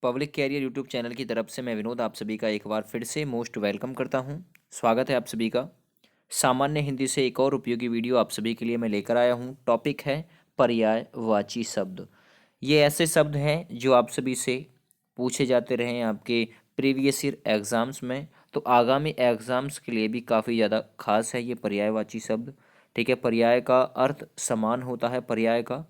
Public career YouTube channel की तरफ से मैं विनोद आप सभी का एक बार फिर से मोस्ट वेलकम करता हूं। स्वागत है आप सभी का। सामान्य हिंदी से एक और उपयोगी वीडियो आप सभी के लिए मैं लेकर आया हूं। टॉपिक है पर्यायवाची शब्द। ये ऐसे शब्द हैं जो आप सभी से पूछे जाते रहे हैं आपके प्रीवियस ईयर एग्ज़ाम्स में, तो आगामी एग्ज़ाम्स के लिए भी काफ़ी ज़्यादा खास है ये पर्यायवाची शब्द। ठीक है, पर्याय का अर्थ समान होता है पर्याय का।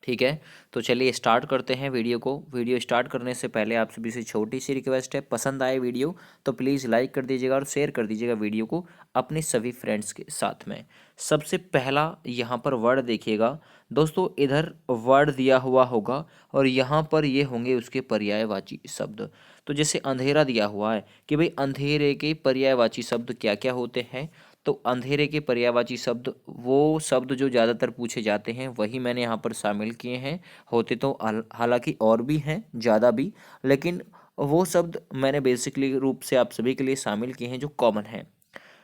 ठीक है, तो चलिए स्टार्ट करते हैं वीडियो को। वीडियो स्टार्ट करने से पहले आप सभी से छोटी सी रिक्वेस्ट है, पसंद आए वीडियो तो प्लीज़ लाइक कर दीजिएगा और शेयर कर दीजिएगा वीडियो को अपने सभी फ्रेंड्स के साथ में। सबसे पहला यहाँ पर वर्ड देखिएगा दोस्तों, इधर वर्ड दिया हुआ होगा और यहाँ पर ये होंगे उसके पर्यायवाची शब्द। तो जैसे अंधेरा दिया हुआ है कि भाई अंधेरे के पर्यायवाची शब्द क्या क्या होते हैं, तो अंधेरे के पर्यायवाची शब्द वो शब्द जो ज़्यादातर पूछे जाते हैं वही मैंने यहाँ पर शामिल किए हैं। होते तो हालांकि और भी हैं ज़्यादा भी, लेकिन वो शब्द मैंने बेसिकली रूप से आप सभी के लिए शामिल किए हैं जो कॉमन हैं।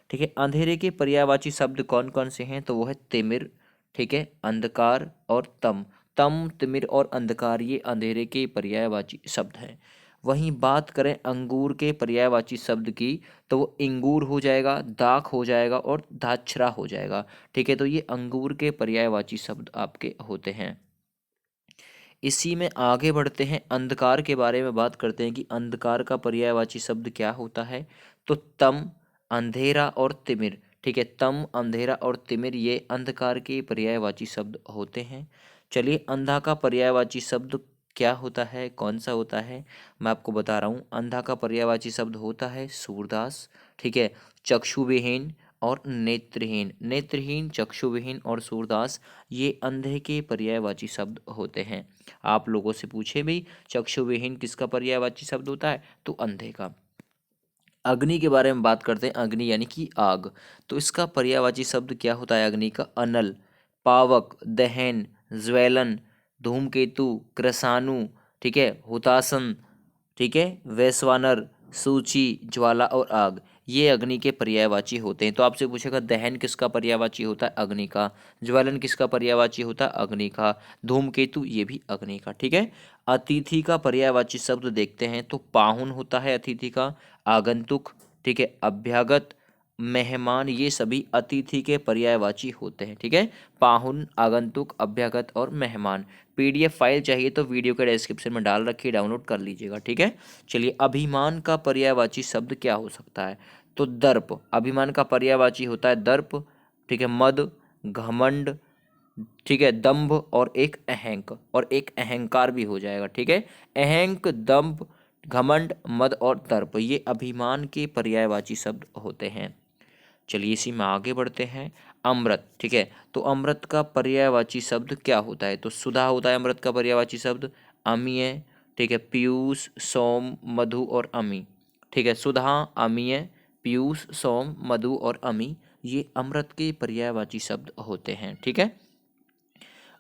ठीक है, अंधेरे के पर्यायवाची शब्द कौन कौन से हैं, तो वो है तिमिर, ठीक है, अंधकार और तम। तम, तिमिर और अंधकार ये अंधेरे के पर्यायवाची शब्द हैं। वहीं बात करें अंगूर के पर्यायवाची शब्द की, तो वो इंगूर हो जाएगा, दाख हो जाएगा और दाछरा हो जाएगा। ठीक है, तो ये अंगूर के पर्यायवाची शब्द आपके होते हैं। इसी में आगे बढ़ते हैं, अंधकार के बारे में बात करते हैं कि अंधकार का पर्यायवाची शब्द क्या होता है, तो तम, अंधेरा और तिमिर। ठीक है, तम, अंधेरा और तिमिर ये अंधकार के पर्यायवाची शब्द होते हैं। चलिए, अंधा का पर्यायवाची शब्द क्या होता है, कौन सा होता है, मैं आपको बता रहा हूँ। अंधा का पर्यायवाची शब्द होता है सूरदास। ठीक है, चक्षुविहीन और नेत्रहीन। नेत्रहीन, चक्षुविहीन और सूरदास ये अंधे के पर्यायवाची शब्द होते हैं। आप लोगों से पूछे भी चक्षुविहीन किसका पर्यायवाची शब्द होता है, तो अंधे का। अग्नि के बारे में बात करते हैं, अग्नि यानी कि आग, तो इसका पर्यायवाची शब्द क्या होता है अग्नि का, अनल, पावक, दहन, ज्वेलन, धूमकेतु, कृषाणु, ठीक है, हुतासन, ठीक है, वैश्वानर, सूची, ज्वाला और आग ये अग्नि के पर्यायवाची होते हैं। तो आपसे पूछेगा दहन किसका पर्यायवाची होता है, अग्नि का। ज्वलन किसका पर्यायवाची होता है, अग्नि का। धूमकेतु ये भी अग्नि का। ठीक है, अतिथि का पर्यायवाची शब्द देखते हैं, तो पाहुन होता है अतिथि का, आगंतुक, ठीक है, अभ्यागत, मेहमान ये सभी अतिथि के पर्यायवाची होते हैं। ठीक है, पाहुन, आगंतुक, अभ्यागत और मेहमान। पीडीएफ फाइल चाहिए तो वीडियो के डिस्क्रिप्शन में डाल रखी, डाउनलोड कर लीजिएगा। ठीक है, चलिए, अभिमान का पर्यायवाची शब्द क्या हो सकता है, तो दर्प। अभिमान का पर्यायवाची होता है दर्प। ठीक है, मद, घमंड, ठीक है, दंभ और एक अहंक, और एक अहंकार भी हो जाएगा। ठीक है, अहंक, दंभ, घमंड, मद और दर्प ये अभिमान के पर्यायवाची शब्द होते हैं। चलिए, इसी में आगे बढ़ते हैं। अमृत, ठीक है, तो अमृत का पर्यायवाची शब्द क्या होता है, तो सुधा होता है अमृत का पर्यायवाची शब्द। अमीय, ठीक है, पीयूष, सोम, मधु और अमी। ठीक है, सुधा, अमीय, पीयूष, सोम, मधु और अमी ये अमृत के पर्यायवाची शब्द होते हैं। ठीक है,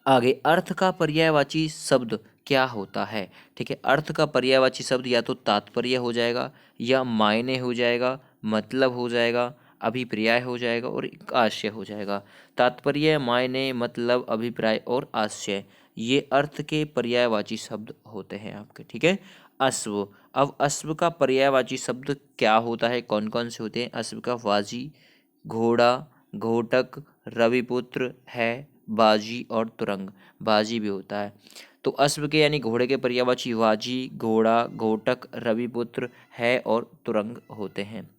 आगे अर्थ का पर्यायवाची शब्द क्या होता है। ठीक है, अर्थ का पर्यायवाची शब्द या तो तात्पर्य हो जाएगा, या मायने हो जाएगा, मतलब हो जाएगा, अभिप्राय हो जाएगा और एक आशय हो जाएगा। तात्पर्य, मायने, मतलब, अभिप्राय और आशय ये अर्थ के पर्यायवाची शब्द होते हैं आपके। ठीक है, अश्व। अब अश्व का पर्यायवाची शब्द क्या होता है, कौन कौन से होते हैं, अश्व का वाजी, घोड़ा, घोटक, रविपुत्र है, बाजी और तुरंग। बाजी भी होता है। तो अश्व के यानी घोड़े के पर्यायवाची वाजी, घोड़ा, घोटक, रविपुत्र है और तुरंग होते हैं।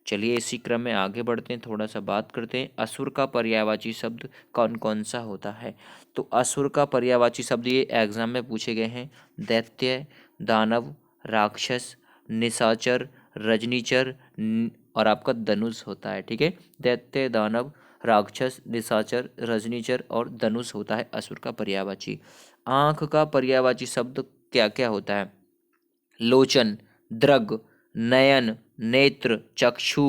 चलिए, इसी क्रम में आगे बढ़ते हैं, थोड़ा सा बात करते हैं असुर का पर्यायवाची शब्द कौन कौन सा होता है। तो असुर का पर्यायवाची शब्द ये एग्जाम में पूछे गए हैं, दैत्य, दानव, राक्षस, निशाचर, रजनीचर और आपका धनुष होता है। ठीक है, दैत्य, दानव, राक्षस, निशाचर, रजनीचर और धनुष होता है असुर का पर्यायवाची। आंख का पर्यायवाची शब्द क्या क्या होता है, लोचन, दृग, नयन, नेत्र, चक्षु,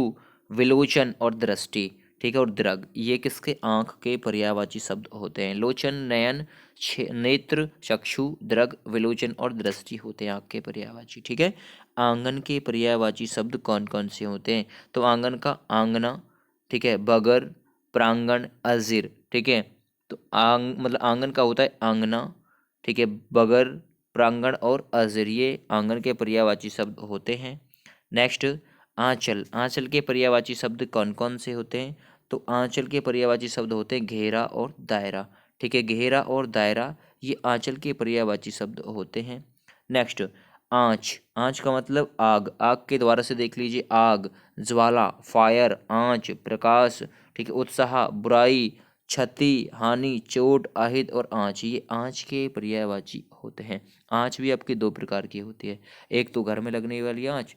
विलोचन और दृष्टि। ठीक है, और दृग ये किसके, आंख के पर्यायवाची शब्द होते हैं। लोचन, नयन, नेत्र, चक्षु, दृग, विलोचन और दृष्टि होते हैं आंख के पर्यायवाची। ठीक है, आंगन के पर्यायवाची शब्द कौन कौन से होते हैं, तो आंगन का आंगना, ठीक है, बगर, प्रांगण, अजीर। ठीक है, तो मतलब आंगन का होता है आंगना, ठीक है, बगर, प्रांगण और अज़र, ये आंगन के पर्यायवाची शब्द होते हैं। नेक्स्ट, आंचल। आंचल के पर्यायवाची शब्द कौन कौन से होते हैं? तो आंचल के पर्यायवाची शब्द होते हैं घेरा और दायरा। ठीक है, घेरा और दायरा ये आंचल के पर्यायवाची शब्द होते हैं। नेक्स्ट, आँच। आँच का मतलब आग। आग के द्वारा से देख लीजिए, आग, ज्वाला, फायर, आँच, प्रकाश। ठीक है, उत्साह, बुराई, क्षति, हानि, चोट, আহিत और आँच, ये आँच के पर्यायवाची होते हैं। आँच भी आपके दो प्रकार की होती है, एक तो घर में लगने वाली आँच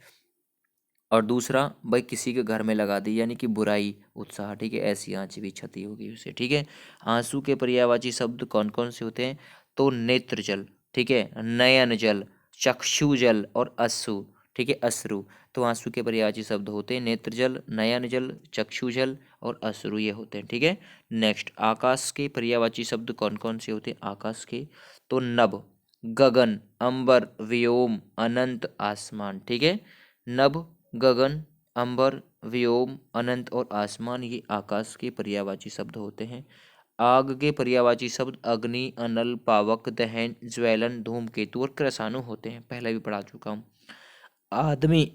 और दूसरा भाई किसी के घर में लगा दी, यानी कि बुराई, उत्साह। ठीक है, ऐसी आँच भी क्षति होगी उसे। ठीक है, आंसू के पर्यायवाची शब्द कौन कौन से होते हैं? तो नेत्र जल, ठीक है, नयन जल, चक्षु जल और अश्रु। ठीक है, अश्रु। तो आंसू के पर्यायवाची शब्द होते हैं नेत्र जल, नयन जल, चक्षु जल और अश्रु, ये होते हैं। ठीक है, नेक्स्ट, आकाश के पर्यायवाची शब्द कौन कौन से होते हैं? आकाश के तो नभ, गगन, अंबर, व्योम, अनंत, आसमान। ठीक है, नभ, गगन, अंबर, व्योम, अनंत और आसमान, ये आकाश के पर्यायवाची शब्द होते हैं। आग के पर्यायवाची शब्द अग्नि, अनल, पावक, दहन, ज्वलन, धूमकेतु और कृषाणु होते हैं, पहले भी पढ़ा चुका हूँ। आदमी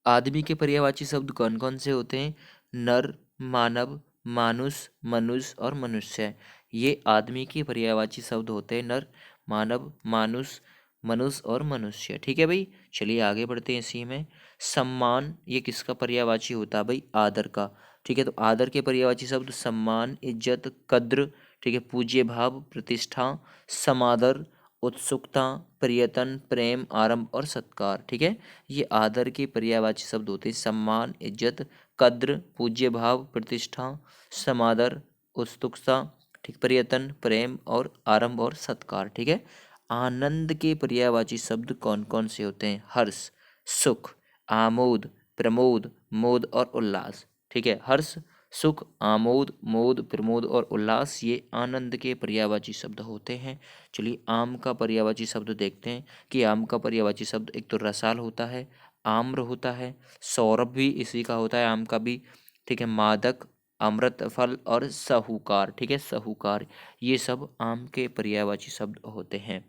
आदमी के पर्यायवाची शब्द कौन कौन से होते हैं? नर, मानव, मानुष, मनुष्य और मनुष्य, ये आदमी के पर्यायवाची शब्द होते हैं। नर, मानव, मानुष, मनुष्य और मनुष्य। ठीक है भाई, चलिए आगे बढ़ते हैं इसी में। सम्मान, ये किसका पर्यायवाची होता है भाई? आदर का। ठीक है, तो आदर के पर्यायवाची शब्द सम्मान, इज्जत, कद्र। ठीक है, पूज्य भाव, प्रतिष्ठा, समादर, उत्सुकता, प्रियतन, प्रेम, आरंभ और सत्कार। ठीक है, ये आदर के पर्यायवाची शब्द होते हैं। सम्मान, इज्जत, कद्र, पूज्य भाव, प्रतिष्ठा, समादर, उत्सुकता, ठीक, प्रियतन, प्रेम और आरंभ और सत्कार। ठीक है, आनंद के पर्यायवाची शब्द कौन कौन से होते हैं? हर्ष, सुख, आमोद, प्रमोद, मोद और उल्लास। ठीक है, हर्ष, सुख, आमोद, मोद, प्रमोद और उल्लास, ये आनंद के पर्यायवाची शब्द होते हैं। चलिए आम का पर्यायवाची शब्द देखते हैं कि आम का पर्यायवाची शब्द एक तो रसाल होता है, आम्र होता है, सौरभ भी इसी का होता है, आम का भी। ठीक है, मादक, अमृत फल और साहूकार। ठीक है, साहूकार, ये सब आम के पर्यायवाची शब्द होते हैं।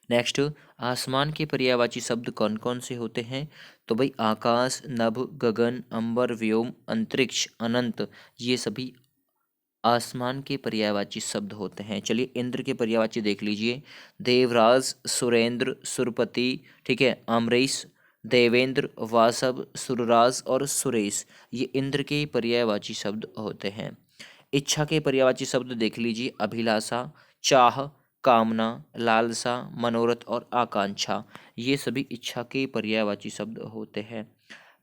नेक्स्ट, आसमान के पर्यायवाची शब्द कौन कौन से होते हैं? तो भाई आकाश, नभ, गगन, अंबर, व्योम, अंतरिक्ष, अनंत, ये सभी आसमान के पर्यायवाची शब्द होते हैं। चलिए इंद्र के पर्यायवाची देख लीजिए। देवराज, सुरेंद्र, सुरपति, ठीक है, अमरीश, देवेंद्र, वासव, सुरराज और सुरेश, ये इंद्र के पर्यायवाची शब्द होते हैं। इच्छा के पर्यायवाची शब्द देख लीजिए। अभिलाषा, चाह, कामना, लालसा, मनोरथ और आकांक्षा, ये सभी इच्छा के पर्यायवाची शब्द होते हैं।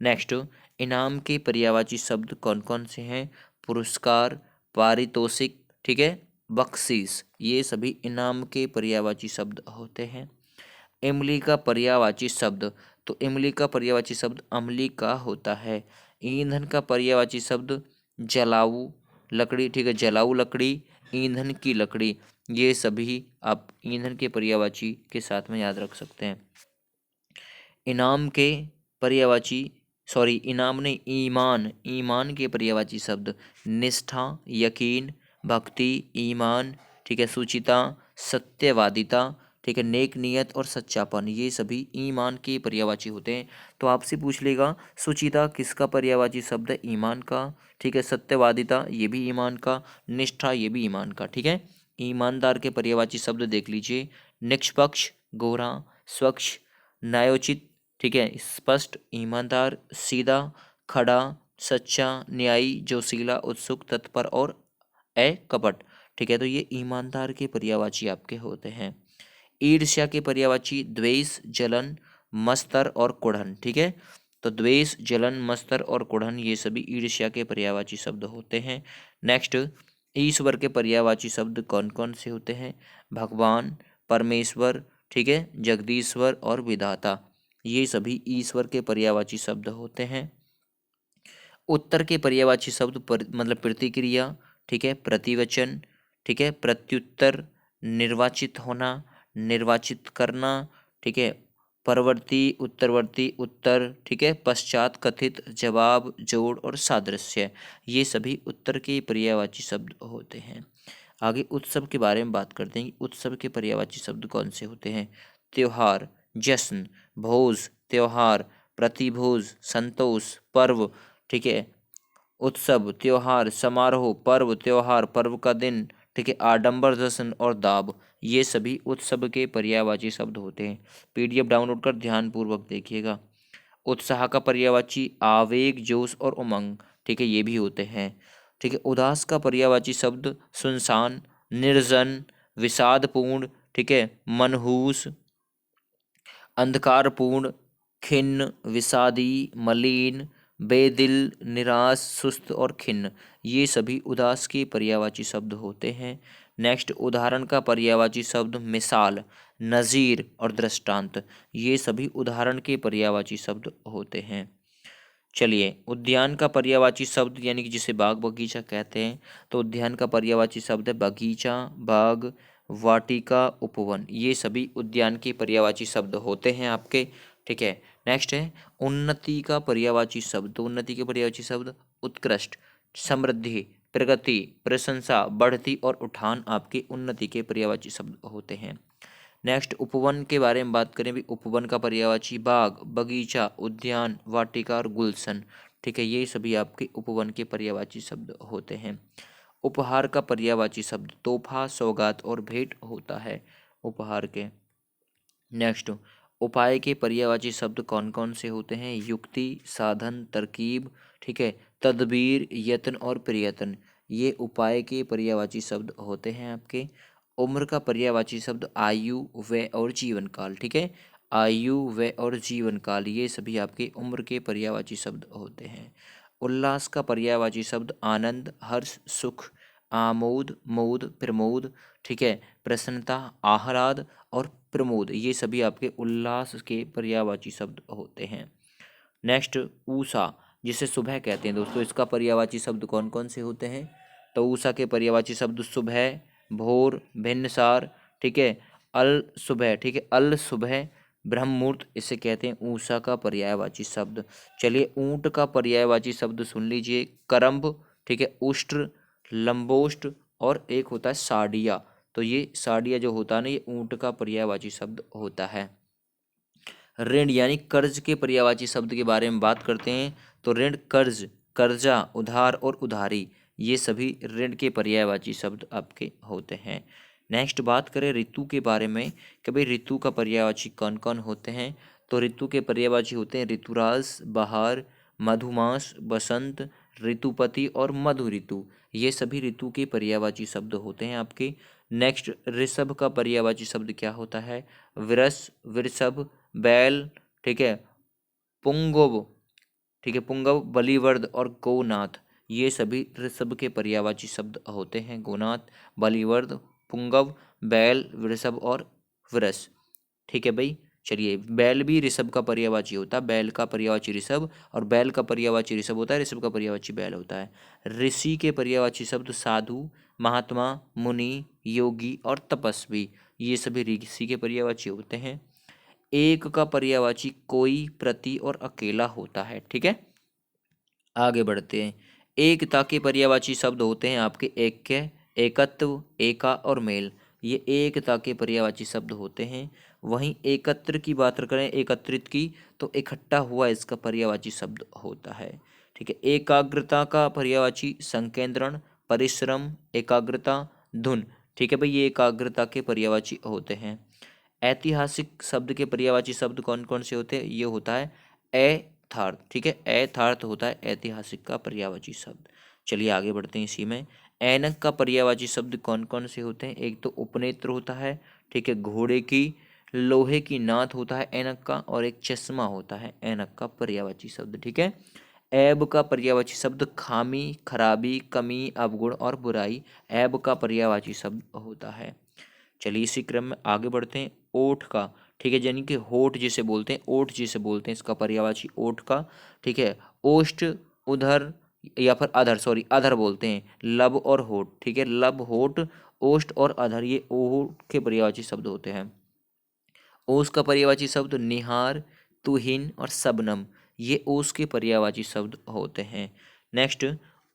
नेक्स्ट, इनाम के पर्यायवाची शब्द कौन कौन से हैं? पुरस्कार, पारितोषिक, ठीक है, बख्शीश, ये सभी इनाम के पर्यायवाची शब्द होते हैं। इमली का पर्यायवाची शब्द, तो इमली का पर्यायवाची शब्द अम्ली का होता है। ईंधन का पर्यायवाची शब्द जलाऊ लकड़ी। ठीक है, जलाऊ लकड़ी, ईंधन की लकड़ी, ये सभी आप ईंधन के पर्यायवाची के साथ में याद रख सकते हैं। इनाम के पर्यायवाची, सॉरी इनाम नहीं, ईमान, ईमान के पर्यायवाची शब्द निष्ठा, यकीन, भक्ति, ईमान, ठीक है, सुचिता, सत्यवादिता, ठीक है, नेक नियत और सच्चापन, ये सभी ईमान के पर्यायवाची होते हैं। तो आपसे पूछ लेगा सुचिता किसका पर्यायवाची शब्द है? ईमान का। ठीक है, सत्यवादिता ये भी ईमान का, निष्ठा ये भी ईमान का। ठीक है, ईमानदार के पर्यायवाची शब्द देख लीजिए। निष्पक्ष, गोरा, स्वच्छ, न्यायोचित, ठीक है, स्पष्ट, ईमानदार, सीधा, खड़ा, सच्चा, न्यायी, जोशीला, उत्सुक, तत्पर और अकपट। ठीक है, तो ये ईमानदार के पर्यायवाची आपके होते हैं। ईर्ष्या के पर्यायवाची द्वेष, जलन, मत्सर और कुढ़न। ठीक है, तो द्वेष, जलन, मत्सर और कुढ़न, ये सभी ईर्ष्या के पर्यायवाची शब्द होते हैं। नेक्स्ट, ईश्वर के पर्यायवाची शब्द कौन कौन से होते हैं? भगवान, परमेश्वर, ठीक है, जगदीश्वर और विधाता, ये सभी ईश्वर के पर्यायवाची शब्द होते हैं। उत्तर के पर्यायवाची शब्द मतलब प्रतिक्रिया, ठीक है, प्रतिवचन, ठीक है, प्रत्युत्तर, निर्वाचित होना, निर्वाचित करना, ठीक है, परवर्ती, उत्तरवर्ती, उत्तर, ठीक है, पश्चात, कथित, जवाब, जोड़ और सादृश्य, ये सभी उत्तर के पर्यायवाची शब्द होते हैं। आगे उत्सव के बारे में बात करते हैं कि उत्सव के पर्यायवाची शब्द कौन से होते हैं। त्योहार, जश्न, भोज, त्योहार, प्रतिभोज, संतोष, पर्व, ठीक है, उत्सव, त्योहार, समारोह, पर्व, त्योहार, पर्व का दिन, ठीक है, आडंबर, जश्न और दाब, ये सभी उत्सव के पर्यायवाची शब्द होते हैं। पीडीएफ डाउनलोड कर ध्यानपूर्वक देखिएगा। उत्साह का पर्यायवाची आवेग, जोश और उमंग, ठीक है, ये भी होते हैं। ठीक है, उदास का पर्यायवाची शब्द सुनसान, निर्जन, विषादपूर्ण, ठीक है, मनहूस, अंधकारपूर्ण, खिन्न, विषादी, मलिन, बेदिल, निराश, सुस्त और खिन्न, ये सभी उदास के पर्यायवाची शब्द होते हैं। नेक्स्ट, उदाहरण का पर्यायवाची शब्द मिसाल, नज़ीर और दृष्टांत, ये सभी उदाहरण के पर्यायवाची शब्द होते हैं। चलिए, उद्यान का पर्यायवाची शब्द यानी कि जिसे बाग बगीचा कहते हैं, तो उद्यान का पर्यायवाची शब्द है बगीचा, बाग, वाटिका, उपवन, ये सभी उद्यान के पर्यायवाची शब्द होते हैं आपके। ठीक है, नेक्स्ट है उन्नति का पर्यायवाची शब्द। तो उन्नति के पर्यायवाची शब्द उत्कृष्ट, समृद्धि, प्रगति, प्रशंसा, बढ़ती और उठान आपके उन्नति के पर्यायवाची शब्द होते हैं। नेक्स्ट, उपवन के बारे में बात करें भी, उपवन का पर्यायवाची बाग, बगीचा, उद्यान, वाटिका और गुलशन, ठीक है, ये सभी आपके उपवन के पर्यायवाची शब्द होते हैं। उपहार का पर्यायवाची शब्द तोहफा, सौगात और भेंट होता है उपहार के। नेक्स्ट, उपाय के पर्यायवाची शब्द कौन कौन से होते हैं। युक्ति, साधन, तरकीब, ठीक है, तदबीर, यत्न और प्रयत्न, ये उपाय के पर्यायवाची शब्द होते हैं आपके। उम्र का पर्यायवाची शब्द आयु, व्यय और जीवन काल, ठीक है, आयु, व्यय और जीवन काल, ये सभी आपके उम्र के पर्यायवाची शब्द होते हैं। उल्लास का पर्यायवाची शब्द आनंद, हर्ष, सुख, आमोद, मोद, प्रमोद, ठीक है, प्रसन्नता, आह्लाद और प्रमोद, ये सभी आपके उल्लास के पर्यायवाची शब्द होते हैं। नेक्स्ट, ऊषा, जिसे सुबह कहते हैं दोस्तों, इसका पर्यायवाची शब्द कौन कौन से होते हैं। तो ऊषा के पर्यायवाची शब्द सुबह, भोर, भिन्नसार, ठीक है, अल सुबह, ठीक है, अल सुबह, ब्रह्म मुहूर्त, इसे कहते हैं ऊषा का पर्यायवाची शब्द। चलिए, ऊंट का पर्यायवाची शब्द सुन लीजिए, करम्ब, ठीक है, उष्ट्र, लंबोष्ट और एक होता है साड़िया। तो ये साड़िया जो होता है ना, ये ऊंट का पर्यायवाची शब्द होता है। ऋण यानी कर्ज के पर्यायवाची शब्द के बारे में बात करते हैं। तो ऋण, कर्ज, कर्जा, उधार और उधारी, ये सभी ऋण के पर्यायवाची शब्द आपके होते हैं। नेक्स्ट, बात करें ऋतु के बारे में कि भाई ऋतु का पर्यायवाची कौन कौन होते हैं। तो ऋतु के पर्यायवाची होते हैं ऋतुराज, बहार, मधुमास, बसंत, ऋतुपति और मधु ऋतु, ये सभी ऋतु के पर्यायवाची शब्द होते हैं आपके। नेक्स्ट, ऋषभ का पर्यायवाची शब्द क्या होता है। विरस, वृषभ, बैल, ठीक है, पुंगव, ठीक है, पुंगव, बलिवर्द और गोनाथ, ये सभी ऋषभ के पर्यायवाची शब्द होते हैं। गोनाथ, बलिवर्द, पुंगव, बैल, वृषभ और वृष, ठीक है भाई। चलिए, बैल भी ऋषभ का पर्यायवाची होता है, बैल का पर्यायवाची ऋषभ और बैल का पर्यायवाची ऋषभ होता है, ऋषभ का पर्यायवाची बैल होता है। ऋषि के पर्यायवाची शब्द साधु, महात्मा, मुनि, योगी और तपस्वी, ये सभी ऋषि के पर्यायवाची होते हैं। एक का पर्यायवाची कोई, प्रति और अकेला होता है, ठीक है। आगे बढ़ते हैं। एकता के पर्यायवाची शब्द होते हैं आपके ऐक्य, एकत्व, एका और मेल, ये एकता के पर्यायवाची शब्द होते हैं। वहीं एकत्र की बात करें, एकत्रित की, तो इकट्ठा हुआ इसका पर्यायवाची शब्द होता है, ठीक है। एकाग्रता का पर्यायवाची संकेंद्रण, परिश्रम, एकाग्रता, धुन, ठीक है भाई, ये एकाग्रता के पर्यायवाची होते हैं। ऐतिहासिक शब्द के पर्यायवाची शब्द कौन कौन से होते हैं। ये होता है ऐथार्थ, ठीक है, ऐथार्थ होता है ऐतिहासिक का पर्यायवाची शब्द। चलिए आगे बढ़ते हैं इसी में। ऐनक का पर्यायवाची शब्द कौन कौन से होते हैं। एक तो उपनेत्र होता है, ठीक है, घोड़े की, लोहे की नाथ होता है ऐनक का, और एक चश्मा होता है ऐनक का पर्यायवाची शब्द, ठीक है। ऐब का पर्यायवाची शब्द खामी, खराबी, कमी, अवगुण और बुराई, ऐब का पर्यायवाची शब्द होता है। चलिए इसी क्रम में आगे बढ़ते हैं। ओठ का, ठीक है, यानी कि होठ जिसे बोलते हैं, ओठ जिसे बोलते हैं, इसका पर्यायवाची ओठ का, ठीक है। ओष्ठ, उधर या फिर अधर, सॉरी अधर बोलते हैं, लब और होठ, ठीक है, लब, होठ, ओष्ठ और अधर, ये ओठ के पर्यायवाची शब्द होते हैं। ओस का पर्यायवाची शब्द निहार, तुहिन और सबनम, ये ओस के पर्यायवाची शब्द होते हैं। नेक्स्ट,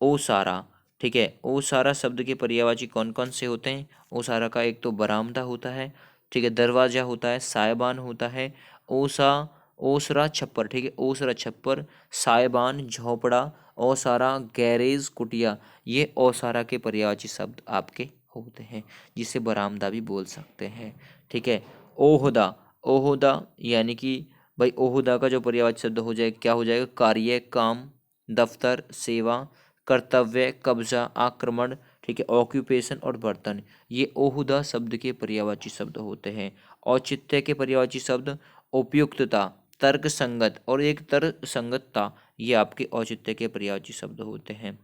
ओसारा, ठीक है। ओसारा शब्द के पर्यायवाची कौन कौन से होते हैं? ओसारा का एक तो बरामदा होता है, ठीक है, दरवाजा होता है, सायबान होता है, ओसा, ओसरा छप्पर, ठीक है, ओसरा छप्पर, सायबान झोपड़ा, ओसारा गैरेज कुटिया, ये ओसारा के पर्यायवाची शब्द आपके होते हैं, जिसे बरामदा भी बोल सकते हैं। ठीक है। ओहदा, ओहदा यानी कि भाई ओहदा का जो पर्यायवाची शब्द हो जाए क्या हो जाएगा? कार्य, काम, दफ्तर, सेवा, कर्तव्य, कब्जा, आक्रमण, ठीक है, ऑक्यूपेशन और बर्तन, ये ओहुदा शब्द के पर्यायवाची शब्द होते हैं। औचित्य के पर्यायवाची शब्द उपयुक्तता, तर्क संगत और एक तर्क संगतता, ये आपके औचित्य के पर्यायवाची शब्द होते हैं।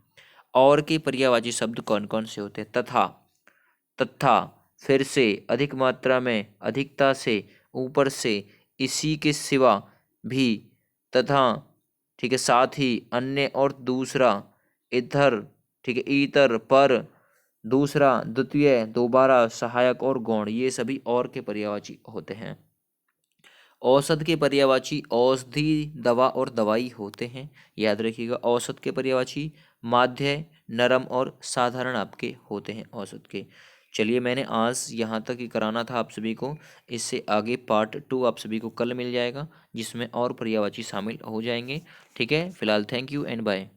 और के पर्यायवाची शब्द कौन कौन से होते हैं? तथा, तथा, फिर से, अधिक मात्रा में, अधिकता से, ऊपर से, इसी के सिवा, भी, तथा, ठीक है, साथ ही, अन्य और दूसरा, इधर, ठीक है, इतर, पर, दूसरा, द्वितीय, दोबारा, सहायक और गौण, ये सभी और के पर्यायवाची होते हैं। औसत के पर्यायवाची औषधि, दवा और दवाई होते हैं, याद रखिएगा। औसत के पर्यायवाची माध्य, नरम और साधारण आपके होते हैं औसत के। चलिए, मैंने आज यहाँ तक ही कराना था आप सभी को। इससे आगे पार्ट 2 आप सभी को कल मिल जाएगा, जिसमें और पर्यायवाची शामिल हो जाएंगे। ठीक है, फिलहाल थैंक यू एंड बाय।